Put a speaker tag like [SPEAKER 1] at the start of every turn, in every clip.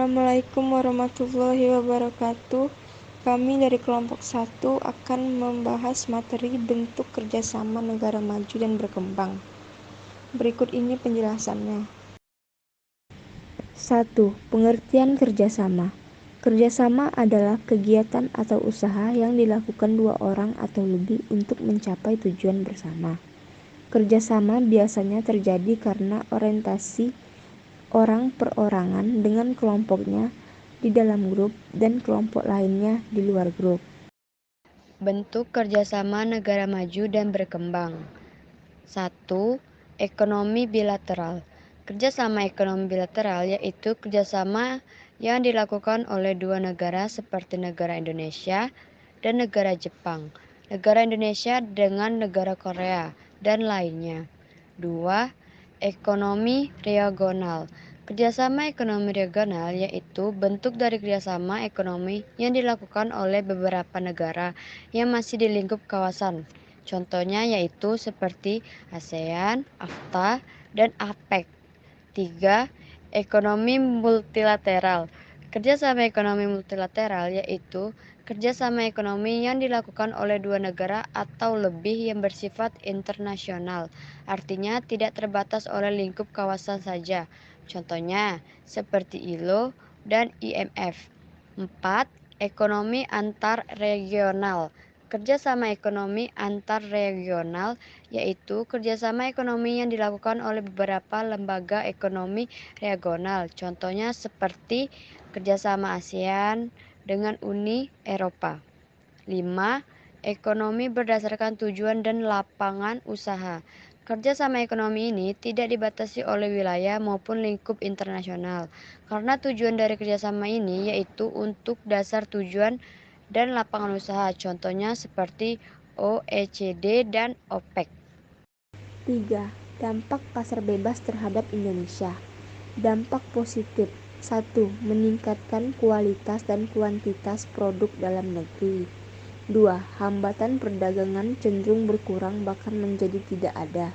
[SPEAKER 1] Assalamualaikum warahmatullahi wabarakatuh. Kami dari kelompok 1 akan membahas materi bentuk kerjasama negara maju dan berkembang. Berikut ini penjelasannya. 1. Pengertian kerjasama. Kerjasama adalah kegiatan atau usaha yang dilakukan dua orang atau lebih untuk mencapai tujuan bersama. Kerjasama biasanya terjadi karena orientasi orang perorangan dengan kelompoknya di dalam grup dan kelompok lainnya di luar grup.
[SPEAKER 2] Bentuk kerjasama negara maju dan berkembang. 1. Ekonomi bilateral. Kerjasama ekonomi bilateral yaitu kerjasama yang dilakukan oleh dua negara seperti negara Indonesia dan negara Jepang, negara Indonesia dengan negara Korea, dan lainnya. 2. Ekonomi regional. Kerjasama ekonomi regional yaitu bentuk dari kerjasama ekonomi yang dilakukan oleh beberapa negara yang masih di lingkup kawasan. Contohnya yaitu seperti ASEAN, AFTA, dan APEC. 3. Ekonomi multilateral. Kerjasama ekonomi multilateral yaitu kerjasama ekonomi yang dilakukan oleh dua negara atau lebih yang bersifat internasional, artinya tidak terbatas oleh lingkup kawasan saja. Contohnya seperti ILO dan IMF. 4. Ekonomi antar regional. Kerjasama ekonomi antar regional yaitu kerjasama ekonomi yang dilakukan oleh beberapa lembaga ekonomi regional. Contohnya seperti kerjasama ASEAN dengan Uni Eropa. 5. Ekonomi berdasarkan tujuan dan lapangan usaha. Kerjasama ekonomi ini tidak dibatasi oleh wilayah maupun lingkup internasional, karena tujuan dari kerjasama ini yaitu untuk dasar tujuan dan lapangan usaha, contohnya seperti OECD dan OPEC.
[SPEAKER 1] 3. Dampak pasar bebas terhadap Indonesia. Dampak positif. 1. Meningkatkan kualitas dan kuantitas produk dalam negeri. 2. Hambatan perdagangan cenderung berkurang bahkan menjadi tidak ada.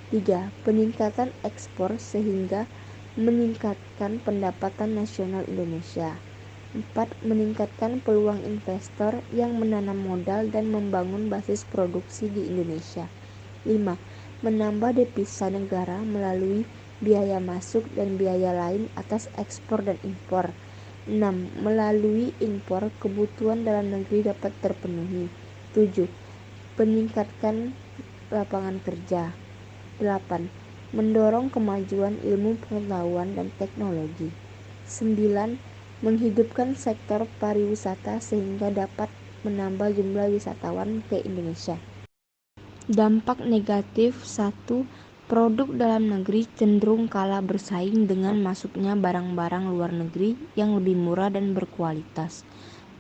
[SPEAKER 1] 3. Peningkatan ekspor sehingga meningkatkan pendapatan nasional Indonesia. 4. Meningkatkan peluang investor yang menanam modal dan membangun basis produksi di Indonesia. 5. Menambah devisa negara melalui biaya masuk dan biaya lain atas ekspor dan impor. 6. Melalui impor, kebutuhan dalam negeri dapat terpenuhi. 7. Meningkatkan lapangan kerja. 8. Mendorong kemajuan ilmu pengetahuan dan teknologi. 9. Menghidupkan sektor pariwisata sehingga dapat menambah jumlah wisatawan ke Indonesia. Dampak negatif. 1. Produk dalam negeri cenderung kalah bersaing dengan masuknya barang-barang luar negeri yang lebih murah dan berkualitas.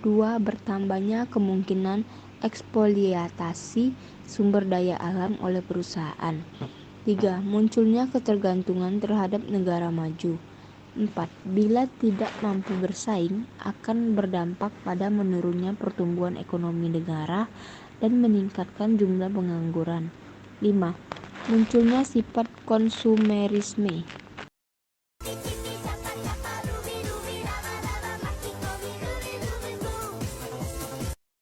[SPEAKER 1] 2. Bertambahnya kemungkinan eksploitasi sumber daya alam oleh perusahaan. 3. Munculnya ketergantungan terhadap negara maju. 4. Bila tidak mampu bersaing, akan berdampak pada menurunnya pertumbuhan ekonomi negara dan meningkatkan jumlah pengangguran. 5. Munculnya sifat konsumerisme